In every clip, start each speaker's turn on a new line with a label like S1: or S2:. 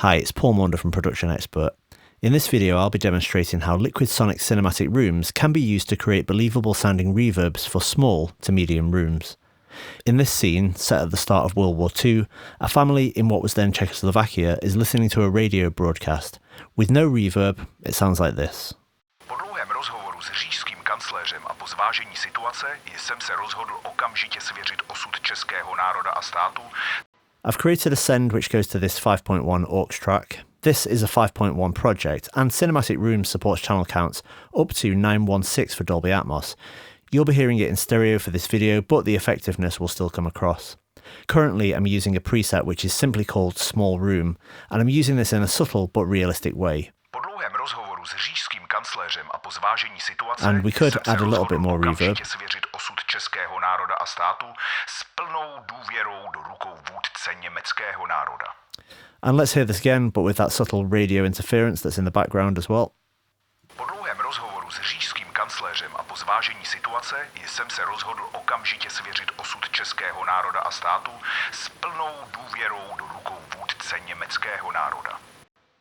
S1: Hi, it's Paul Maunder from Production Expert. In this video, I'll be demonstrating how LiquidSonics Cinematic Rooms can be used to create believable sounding reverbs for small to medium rooms. In this scene, set at the start of World War II, a family in what was then Czechoslovakia is listening to a radio broadcast. With no reverb, it sounds like this.
S2: Po dlouhém rozhovoru s říšským kancléřem a po zvážení situace jsem se rozhodl okamžitě svěřit osud českého národa a státu.
S1: I've created a send which goes to this 5.1 aux track. This is a 5.1 project, and Cinematic Rooms supports channel counts up to 916 for Dolby Atmos. You'll be hearing it in stereo for this video, but the effectiveness will still come across. Currently, I'm using a preset which is simply called Small Room, and I'm using this in a subtle but realistic way.
S2: Po dlouhém rozhovoru s říšským kancléřem a po zvážení situace
S1: And we could add a little bit more reverb.
S2: svěřit osud českého národa a státu s plnou důvěrou do rukou vůdce německého národa.
S1: And let's hear this again, but with that subtle radio interference that's in the background as well.
S2: Po dlouhém rozhovoru s říšským kancléřem a po zvážení situace jsem se rozhodl okamžitě svěřit osud českého národa a státu s plnou důvěrou do rukou vůdce německého národa.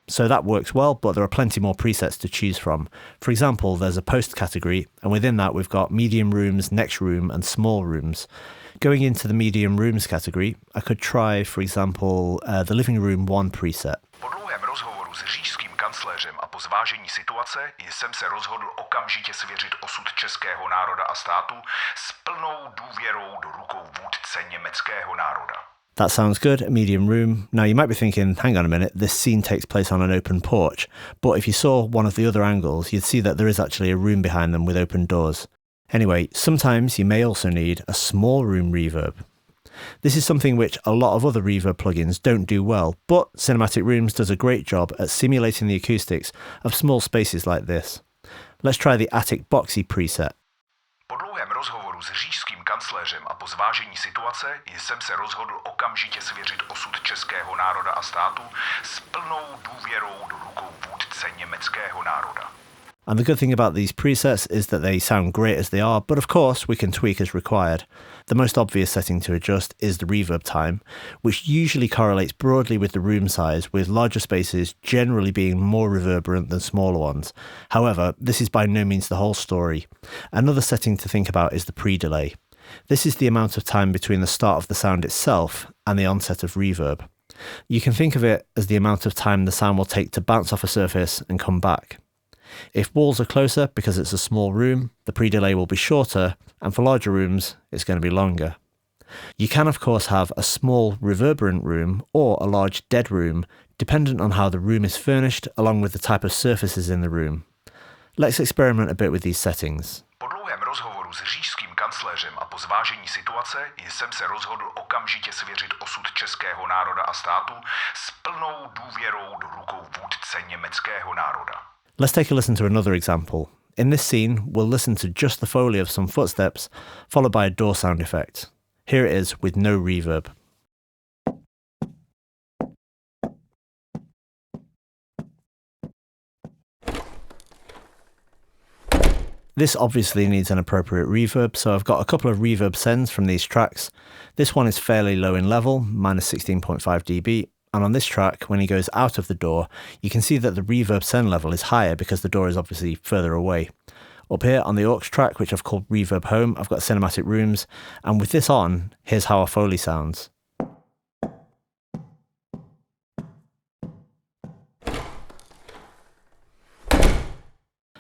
S1: So that works well, but there are plenty more presets to choose from. For example, there's a post category, and within that we've got medium rooms, next room, and small rooms. Going into the medium rooms category, I could try, for example, the living room 1 preset.
S2: Po dlouhém rozhovoru s říšským kancléřem a po zvážení situace jsem se rozhodl okamžitě svěřit osud českého národa a státu s plnou důvěrou do rukou vůdce německého národa.
S1: That sounds good, a medium room. Now you might be thinking, hang on a minute, this scene takes place on an open porch. But if you saw one of the other angles, you'd see that there is actually a room behind them with open doors. Anyway, sometimes you may also need a small room reverb. This is something which a lot of other reverb plugins don't do well, but Cinematic Rooms does a great job at simulating the acoustics of small spaces like this. Let's try the Attic Boxy preset.
S2: Po dlouhém rozhovoru s říšským kancléřem a po zvážení situace jsem se rozhodl okamžitě svěřit osud českého národa a státu s plnou důvěrou do rukou vůdce německého národa.
S1: And the good thing about these presets is that they sound great as they are, but of course we can tweak as required. The most obvious setting to adjust is the reverb time, which usually correlates broadly with the room size, with larger spaces generally being more reverberant than smaller ones. However, this is by no means the whole story. Another setting to think about is the pre-delay. This is the amount of time between the start of the sound itself and the onset of reverb. You can think of it as the amount of time the sound will take to bounce off a surface and come back. If walls are closer, because it's a small room, the pre-delay will be shorter, and for larger rooms, it's going to be longer. You can, of course, have a small reverberant room or a large dead room, dependent on how the room is furnished, along with the type of surfaces in the room. Let's experiment a bit with these settings.
S2: Po dlouhém rozhovoru s říšským kancléřem a po zvážení situace jsem se rozhodl okamžitě svěřit osud českého národa a státu s plnou důvěrou do rukou vůdce německého národa.
S1: Let's take a listen to another example. In this scene, we'll listen to just the foley of some footsteps, followed by a door sound effect. Here it is with no reverb. This obviously needs an appropriate reverb, so I've got a couple of reverb sends from these tracks. This one is fairly low in level, minus 16.5 dB. And on this track, when he goes out of the door, you can see that the reverb send level is higher because the door is obviously further away. Up here on the aux track, which I've called Reverb Home, I've got Cinematic Rooms, and with this on, here's how our Foley sounds.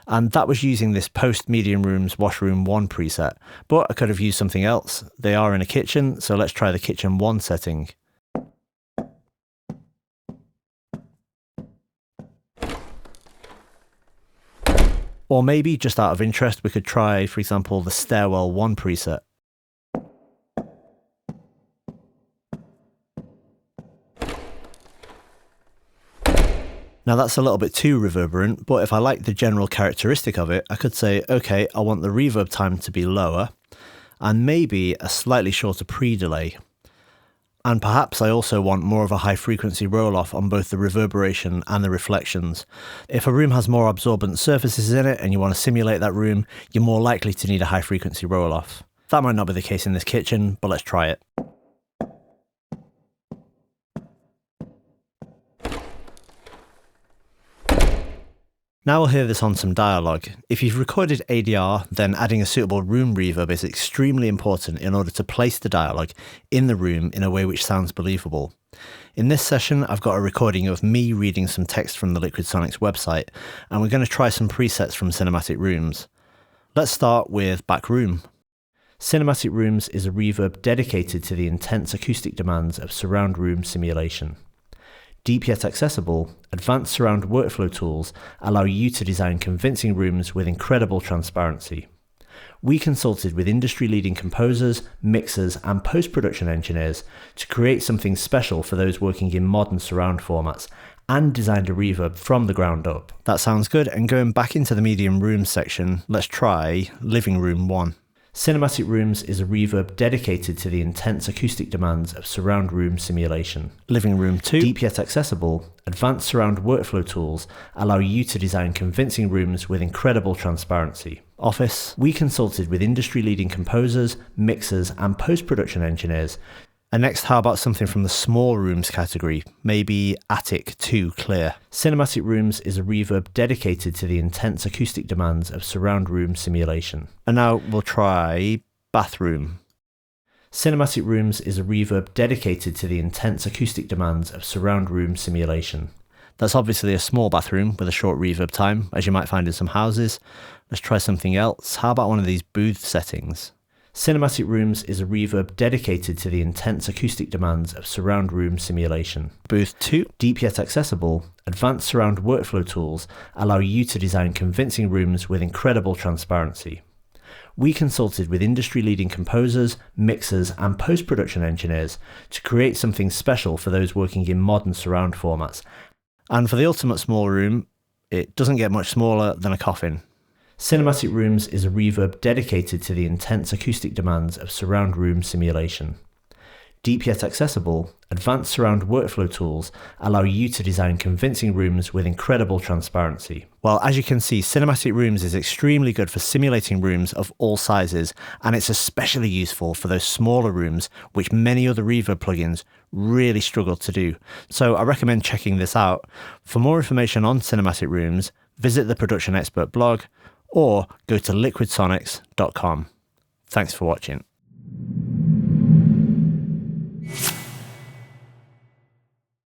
S1: And that was using this Post Medium Rooms Washroom 1 preset, but I could have used something else. They are in a kitchen, so let's try the Kitchen 1 setting. Or maybe, just out of interest, we could try, for example, the Stairwell 1 preset. Now that's a little bit too reverberant, but if I like the general characteristic of it, I could say, okay, I want the reverb time to be lower, and maybe a slightly shorter pre-delay. And perhaps I also want more of a high frequency roll-off on both the reverberation and the reflections. If a room has more absorbent surfaces in it and you want to simulate that room, you're more likely to need a high frequency roll-off. That might not be the case in this kitchen, but let's try it. Now we'll hear this on some dialogue. If you've recorded ADR, then adding a suitable room reverb is extremely important in order to place the dialogue in the room in a way which sounds believable. In this session, I've got a recording of me reading some text from the LiquidSonics website, and we're going to try some presets from Cinematic Rooms. Let's start with Back Room. Cinematic Rooms is a reverb dedicated to the intense acoustic demands of surround room simulation. Deep yet accessible, advanced surround workflow tools allow you to design convincing rooms with incredible transparency. We consulted with industry-leading composers, mixers, and post-production engineers to create something special for those working in modern surround formats and designed a reverb from the ground up. That sounds good, and going back into the medium room section, let's try Living Room 1. Cinematic Rooms is a reverb dedicated to the intense acoustic demands of surround room simulation. Living Room 2, deep yet accessible, advanced surround workflow tools allow you to design convincing rooms with incredible transparency. Office, we consulted with industry-leading composers, mixers, and post-production engineers. And next, how about something from the small rooms category? Maybe Attic 2 Clear. Cinematic Rooms is a reverb dedicated to the intense acoustic demands of surround room simulation. And now we'll try Bathroom. Cinematic Rooms is a reverb dedicated to the intense acoustic demands of surround room simulation. That's obviously a small bathroom with a short reverb time, as you might find in some houses. Let's try something else. How about one of these booth settings? Cinematic Rooms is a reverb dedicated to the intense acoustic demands of surround room simulation. Booth 2, deep yet accessible, advanced surround workflow tools allow you to design convincing rooms with incredible transparency. We consulted with industry-leading composers, mixers, and post-production engineers to create something special for those working in modern surround formats. And for the ultimate small room, it doesn't get much smaller than a coffin. Cinematic Rooms is a reverb dedicated to the intense acoustic demands of surround room simulation. Deep yet accessible, advanced surround workflow tools allow you to design convincing rooms with incredible transparency. Well, as you can see, Cinematic Rooms is extremely good for simulating rooms of all sizes, and it's especially useful for those smaller rooms, which many other reverb plugins really struggle to do. So I recommend checking this out. For more information on Cinematic Rooms, visit the Production Expert blog, or go to liquidsonics.com. Thanks for watching.